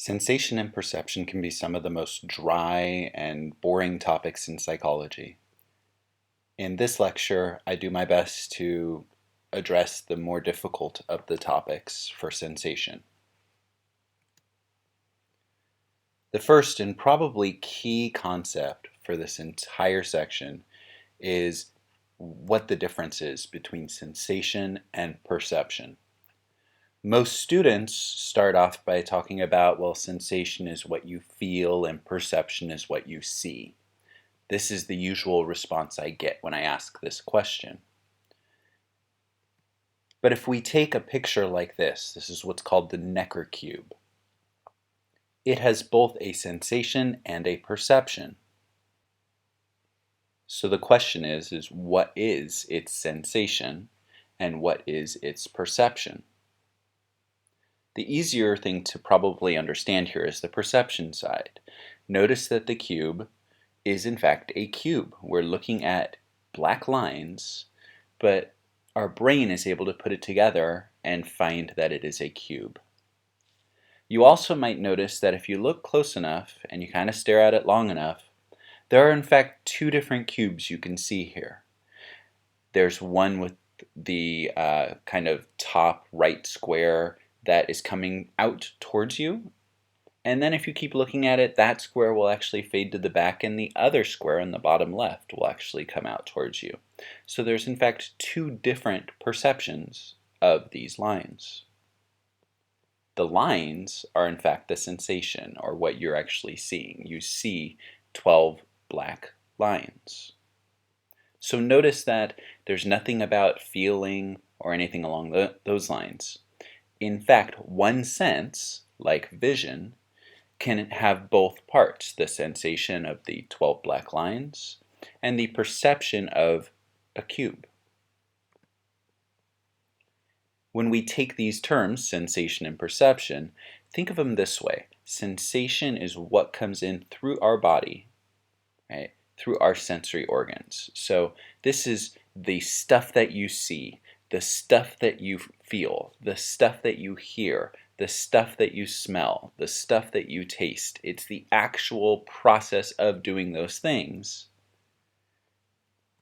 Sensation and perception can be some of the most dry and boring topics in psychology. In this lecture, I do my best to address the more difficult of the topics for sensation. The first and probably key concept for this entire section is what the difference is between sensation and perception. Most students start off by talking about, well, sensation is what you feel and perception is what you see. This is the usual response I get when I ask this question. But if we take a picture like this is what's called the Necker cube. It has both a sensation and a perception. So the question is what is its sensation and what is its perception? The easier thing to probably understand here is the perception side. Notice that the cube is in fact a cube. We're looking at black lines, but our brain is able to put it together and find that it is a cube. You also might notice that if you look close enough and you kind of stare at it long enough, there are in fact two different cubes you can see here. There's one with the kind of top right square that is coming out towards you. And then if you keep looking at it, that square will actually fade to the back and the other square in the bottom left will actually come out towards you. So there's in fact two different perceptions of these lines. The lines are in fact the sensation, or what you're actually seeing. You see 12 black lines. So notice that there's nothing about feeling or anything along those lines. In fact, one sense, like vision, can have both parts, the sensation of the 12 black lines and the perception of a cube. When we take these terms, sensation and perception, think of them this way. Sensation is what comes in through our body, right? Through our sensory organs. So this is the stuff that you see, the stuff that you feel, the stuff that you hear, the stuff that you smell, the stuff that you taste. It's the actual process of doing those things.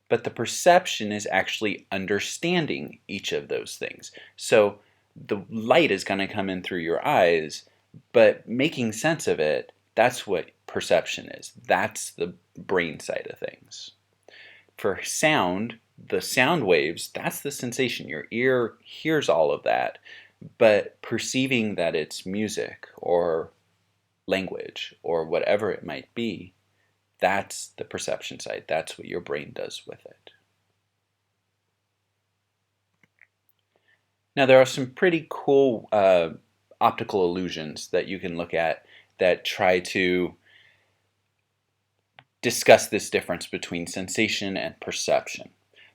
But the perception is actually understanding each of those things. So the light is going to come in through your eyes, but making sense of it, that's what perception is. That's the brain side of things. For sound, the sound waves, that's the sensation. Your ear hears all of that, but perceiving that it's music or language or whatever it might be, that's the perception side. That's what your brain does with it. Now there are some pretty cool optical illusions that you can look at that try to discuss this difference between sensation and perception.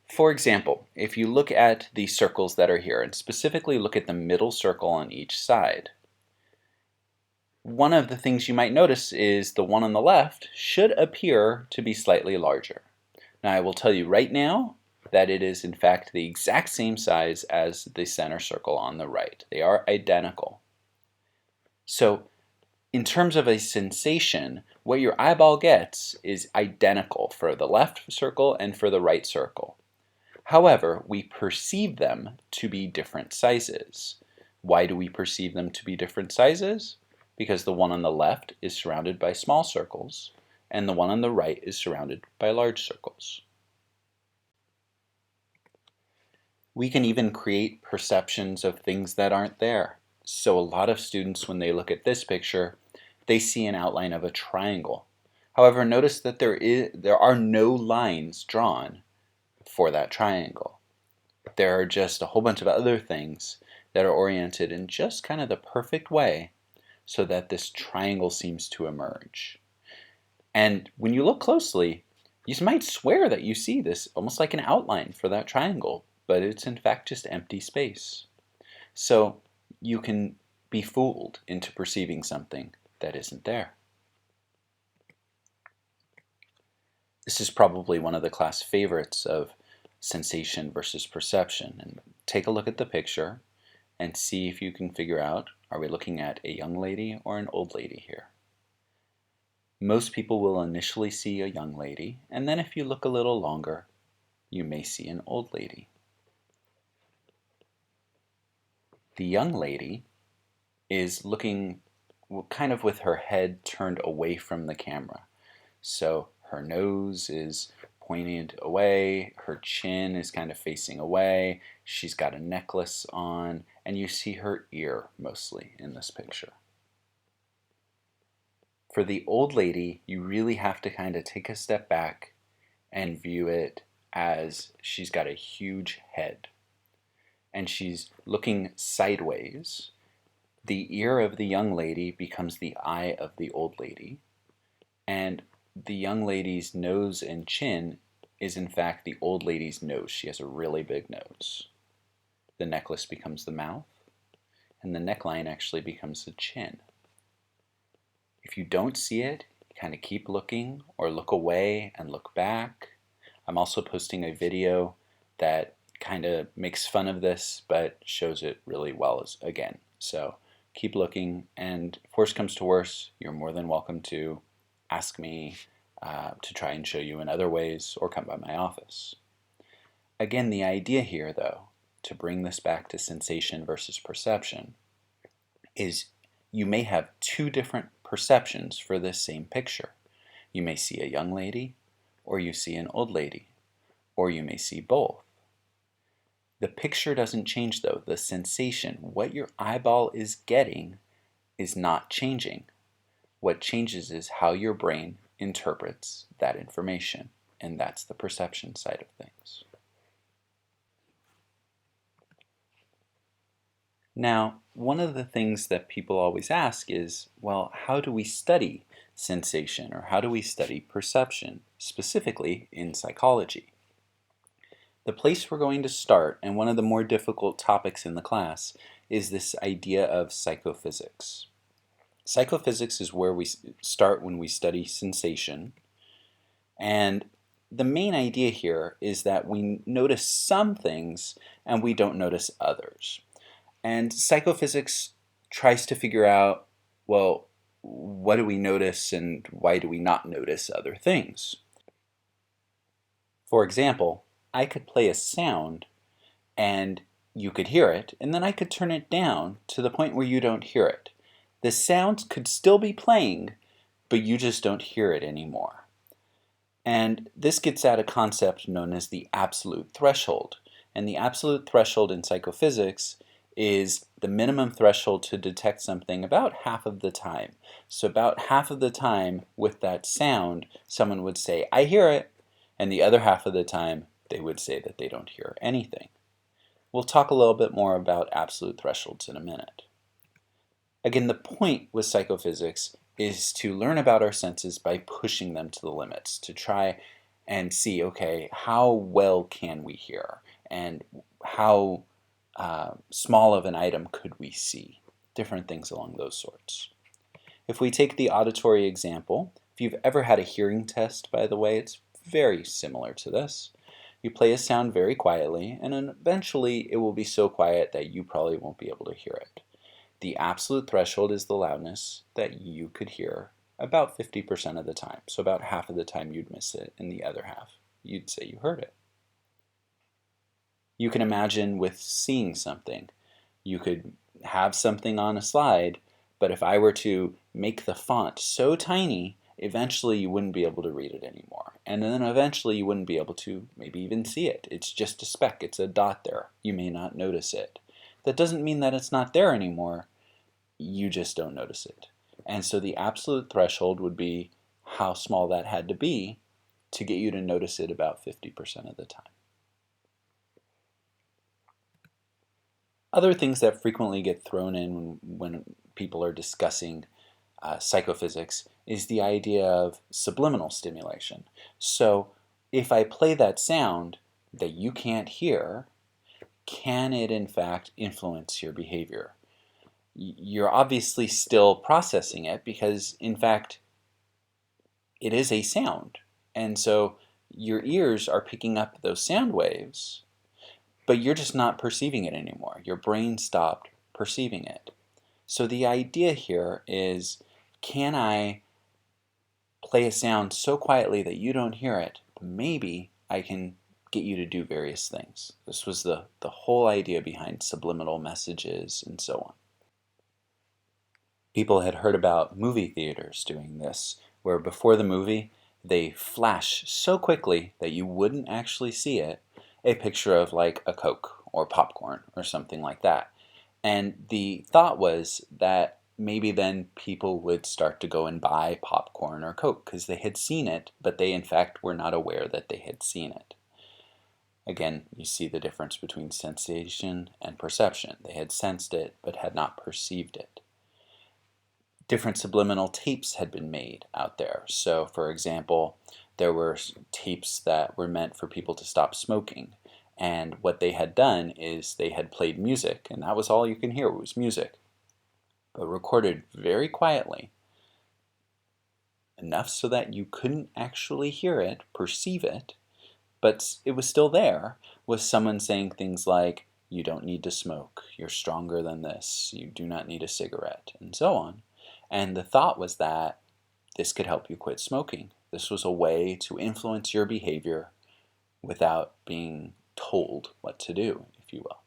For example, if you look at the circles that are here, and specifically look at the middle circle on each side, one of the things you might notice is the one on the left should appear to be slightly larger. Now I will tell you right now that it is in fact the exact same size as the center circle on the right. They are identical. So in terms of a sensation, what your eyeball gets is identical for the left circle and for the right circle. However, we perceive them to be different sizes. Why do we perceive them to be different sizes? Because the one on the left is surrounded by small circles, and the one on the right is surrounded by large circles. We can even create perceptions of things that aren't there. So a lot of students, when they look at this picture, they see an outline of a triangle. However, notice that there are no lines drawn for that triangle. There are just a whole bunch of other things that are oriented in just kind of the perfect way so that this triangle seems to emerge. And when you look closely, you might swear that you see this almost like an outline for that triangle, but it's in fact just empty space. So you can be fooled into perceiving something that isn't there. This is probably one of the class favorites of sensation versus perception. And take a look at the picture and see if you can figure out, are we looking at a young lady or an old lady here? Most people will initially see a young lady, and then if you look a little longer, you may see an old lady. The young lady is looking kind of with her head turned away from the camera. So her nose is pointed away, her chin is kind of facing away, she's got a necklace on, and you see her ear mostly in this picture. For the old lady, you really have to kind of take a step back and view it as she's got a huge head and she's looking sideways. The ear of the young lady becomes the eye of the old lady, and the young lady's nose and chin is in fact the old lady's nose. She has a really big nose. The necklace becomes the mouth, and the neckline actually becomes the chin. If you don't see it, kind of keep looking or look away and look back. I'm also posting a video that kind of makes fun of this but shows it really well again. So keep looking, and if worse comes to worse, you're more than welcome to ask me to try and show you in other ways or come by my office. Again, the idea here, though, to bring this back to sensation versus perception, is you may have two different perceptions for this same picture. You may see a young lady, or you see an old lady, or you may see both. The picture doesn't change though. The sensation, what your eyeball is getting, is not changing. What changes is how your brain interprets that information, and that's the perception side of things. Now, one of the things that people always ask is, well, how do we study sensation, or how do we study perception, specifically in psychology? The place we're going to start, and one of the more difficult topics in the class, is this idea of psychophysics. Psychophysics is where we start when we study sensation, and the main idea here is that we notice some things and we don't notice others. And psychophysics tries to figure out, well, what do we notice and why do we not notice other things? For example, I could play a sound and you could hear it, and then I could turn it down to the point where you don't hear it. The sound could still be playing, but you just don't hear it anymore. And this gets at a concept known as the absolute threshold. And the absolute threshold in psychophysics is the minimum threshold to detect something about half of the time. So about half of the time with that sound, someone would say, I hear it, and the other half of the time, they would say that they don't hear anything. We'll talk a little bit more about absolute thresholds in a minute. Again, the point with psychophysics is to learn about our senses by pushing them to the limits, to try and see, okay, how well can we hear, and how small of an item could we see? Different things along those sorts. If we take the auditory example, if you've ever had a hearing test, by the way, it's very similar to this. You play a sound very quietly, and then eventually it will be so quiet that you probably won't be able to hear it. The absolute threshold is the loudness that you could hear about 50% of the time. So about half of the time you'd miss it, and the other half you'd say you heard it. You can imagine with seeing something. You could have something on a slide, but if I were to make the font so tiny, eventually you wouldn't be able to read it anymore. And then eventually you wouldn't be able to maybe even see it. It's just a speck, it's a dot there. You may not notice it. That doesn't mean that it's not there anymore. You just don't notice it. And so the absolute threshold would be how small that had to be to get you to notice it about 50% of the time. Other things that frequently get thrown in when people are discussing psychophysics is the idea of subliminal stimulation. So if I play that sound that you can't hear, can it in fact influence your behavior? You're obviously still processing it because in fact it is a sound. And so your ears are picking up those sound waves, but you're just not perceiving it anymore. Your brain stopped perceiving it. So the idea here is, can I play a sound so quietly that you don't hear it? Maybe I can get you to do various things. This was the whole idea behind subliminal messages and so on. People had heard about movie theaters doing this, where before the movie, they flash so quickly that you wouldn't actually see it, a picture of like a Coke or popcorn or something like that. And the thought was that maybe then people would start to go and buy popcorn or Coke because they had seen it, but they in fact were not aware that they had seen it. Again, you see the difference between sensation and perception. They had sensed it, but had not perceived it. Different subliminal tapes had been made out there. So, for example, there were tapes that were meant for people to stop smoking. And what they had done is they had played music, and that was all you can hear was music, but recorded very quietly, enough so that you couldn't actually hear it, perceive it, but it was still there, with someone saying things like, "You don't need to smoke, you're stronger than this, you do not need a cigarette," and so on. And the thought was that this could help you quit smoking. This was a way to influence your behavior without being told what to do, if you will.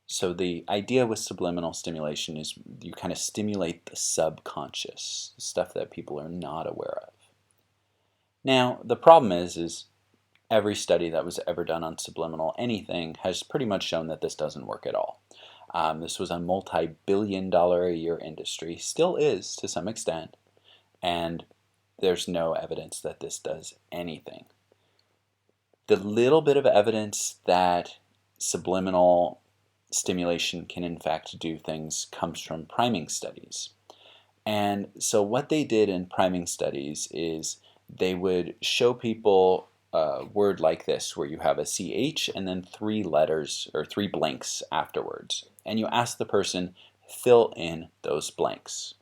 So the idea with subliminal stimulation is you kind of stimulate the subconscious, stuff that people are not aware of. Now, the problem is every study that was ever done on subliminal anything has pretty much shown that this doesn't work at all. This was a multi-billion-dollar-a-year industry, still is to some extent, and there's no evidence that this does anything. The little bit of evidence that subliminal stimulation can in fact do things comes from priming studies. And so what they did in priming studies is they would show people a word like this, where you have a CH and then 3 letters or 3 blanks afterwards. And you ask the person, fill in those blanks.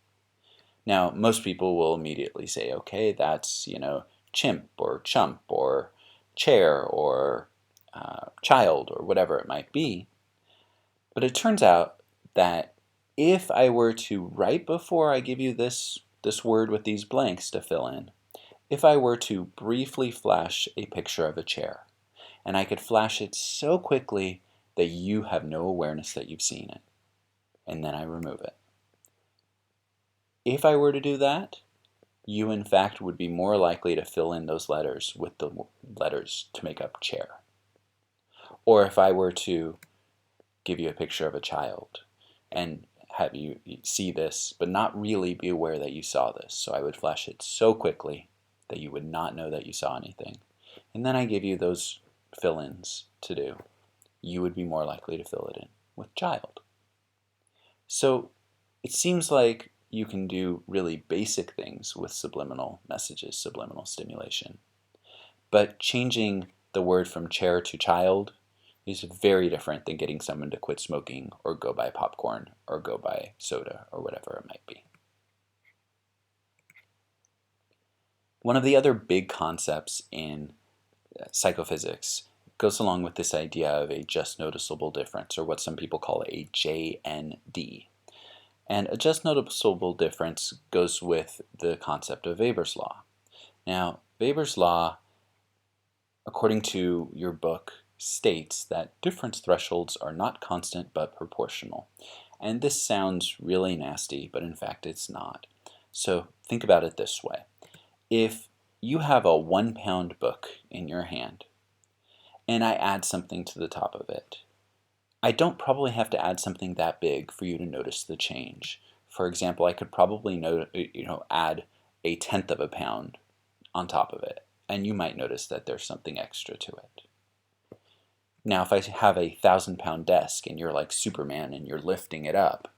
Now, most people will immediately say, okay, that's, chimp or chump or chair or child or whatever it might be. But it turns out that if I were to, right before I give you this word with these blanks to fill in, if I were to briefly flash a picture of a chair, and I could flash it so quickly that you have no awareness that you've seen it, and then I remove it. If I were to do that, you in fact would be more likely to fill in those letters with the letters to make up chair. Or if I were to give you a picture of a child and have you see this, but not really be aware that you saw this. So I would flash it so quickly that you would not know that you saw anything. And then I give you those fill-ins to do. You would be more likely to fill it in with child. So it seems like you can do really basic things with subliminal messages, subliminal stimulation. But changing the word from chair to child is very different than getting someone to quit smoking or go buy popcorn or go buy soda or whatever it might be. One of the other big concepts in psychophysics goes along with this idea of a just noticeable difference, or what some people call a JND. And a just noticeable difference goes with the concept of Weber's law. Now, Weber's law, according to your book, states that difference thresholds are not constant but proportional. And this sounds really nasty, but in fact it's not. So think about it this way. If you have a 1-pound book in your hand and I add something to the top of it, I don't probably have to add something that big for you to notice the change. For example, I could probably add 1/10 of a pound on top of it, and you might notice that there's something extra to it. Now, if I have a 1,000-pound desk and you're like Superman and you're lifting it up,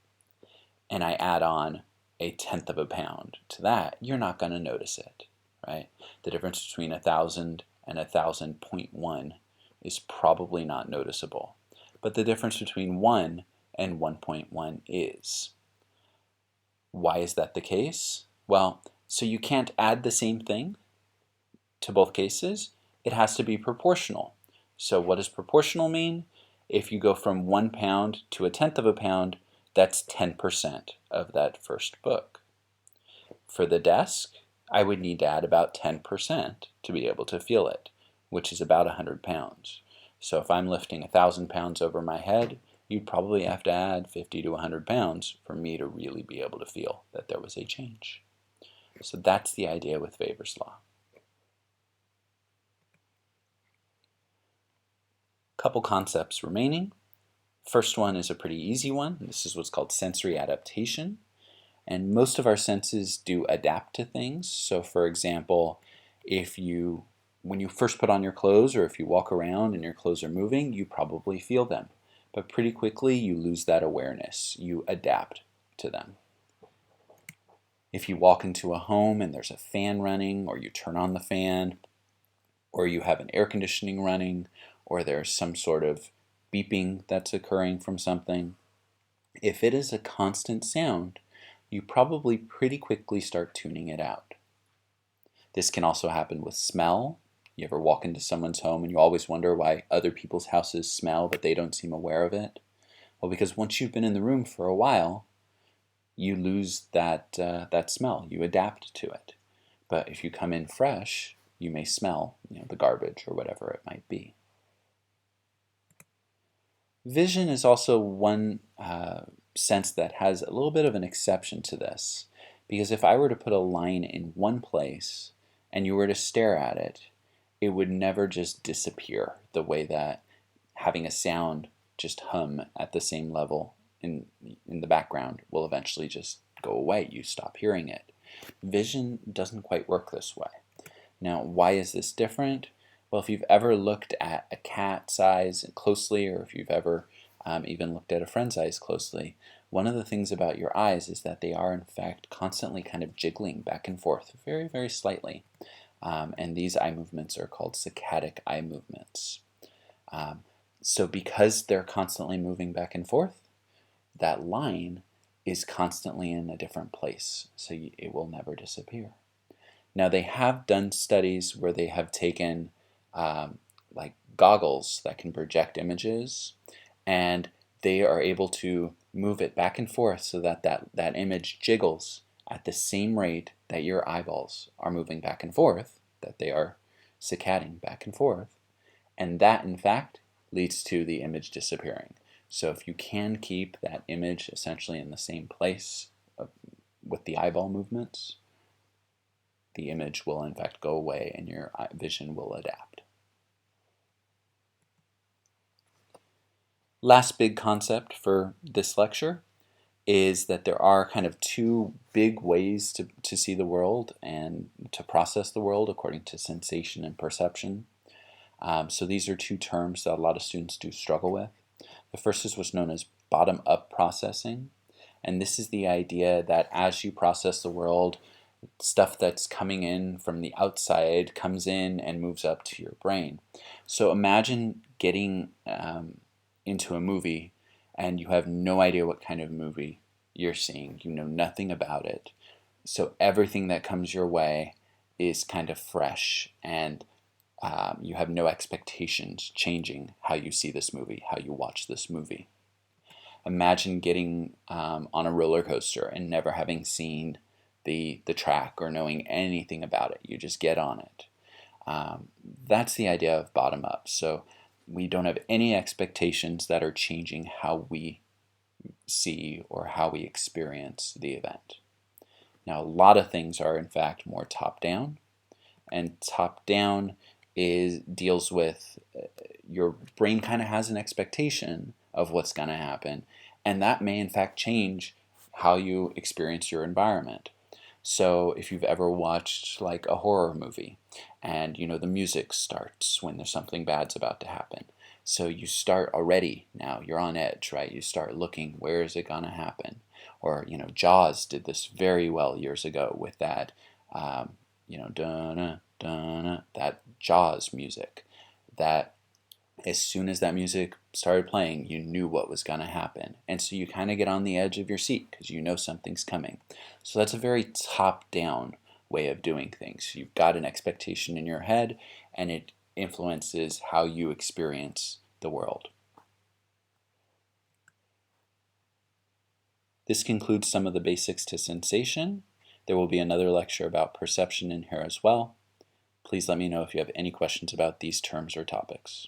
and I add on 1/10 of a pound to that, you're not going to notice it, right? The difference between 1,000 and 1,000.1 is probably not noticeable. But the difference between 1 and 1.1 is. Why is that the case? Well, so you can't add the same thing to both cases. It has to be proportional. So what does proportional mean? If you go from 1 pound to 1/10 of a pound, that's 10% of that first book. For the desk, I would need to add about 10% to be able to feel it, which is about 100 pounds. So if I'm lifting 1,000 pounds over my head, you'd probably have to add 50 to 100 pounds for me to really be able to feel that there was a change. So that's the idea with Weber's law. Couple concepts remaining. First one is a pretty easy one. This is what's called sensory adaptation. And most of our senses do adapt to things. So for example, when you first put on your clothes, or if you walk around and your clothes are moving, you probably feel them. But pretty quickly you lose that awareness. You adapt to them. If you walk into a home and there's a fan running, or you turn on the fan, or you have an air conditioning running, or there's some sort of beeping that's occurring from something, if it is a constant sound, you probably pretty quickly start tuning it out. This can also happen with smell. You ever walk into someone's home and you always wonder why other people's houses smell but they don't seem aware of it? Well, because once you've been in the room for a while, you lose that smell. You adapt to it. But if you come in fresh, you may smell, the garbage or whatever it might be. Vision is also one sense that has a little bit of an exception to this, because if I were to put a line in one place and you were to stare at it, it would never just disappear the way that having a sound just hum at the same level in the background will eventually just go away. You stop hearing it. Vision doesn't quite work this way. Now, why is this different? Well, if you've ever looked at a cat's eyes closely, or if you've ever even looked at a friend's eyes closely, one of the things about your eyes is that they are in fact constantly kind of jiggling back and forth very, very slightly. And these eye movements are called saccadic eye movements. So because they're constantly moving back and forth, that line is constantly in a different place, so it will never disappear. Now, they have done studies where they have taken like goggles that can project images, and they are able to move it back and forth so that that image jiggles at the same rate that your eyeballs are moving back and forth, that they are saccading back and forth, and that in fact leads to the image disappearing. So if you can keep that image essentially in the same place with the eyeball movements, the image will in fact go away and your vision will adapt. Last big concept for this lecture is that there are kind of two big ways to see the world and to process the world according to sensation and perception. So these are two terms that a lot of students do struggle with. The first is what's known as bottom-up processing, and this is the idea that as you process the world, stuff that's coming in from the outside comes in and moves up to your brain. So imagine getting into a movie and you have no idea what kind of movie you're seeing. You know nothing about it. So everything that comes your way is kind of fresh, and you have no expectations changing how you see this movie, how you watch this movie. Imagine getting on a roller coaster and never having seen the track or knowing anything about it. You just get on it. That's the idea of bottom up. So we don't have any expectations that are changing how we see or how we experience the event. Now, a lot of things are in fact more top-down, and top-down deals with your brain kind of has an expectation of what's going to happen, and that may in fact change how you experience your environment. So if you've ever watched like a horror movie and the music starts when there's something bad's about to happen. So you start already, now you're on edge, right? You start looking, where is it gonna happen? Or Jaws did this very well years ago with that dun dun that Jaws music, that as soon as that music started playing, you knew what was going to happen. And so you kind of get on the edge of your seat because you know something's coming. So that's a very top-down way of doing things. You've got an expectation in your head, and influences how you experience the world. This concludes some of the basics to sensation. There will be another lecture about perception in here as well. Please let me know if you have any questions about these terms or topics.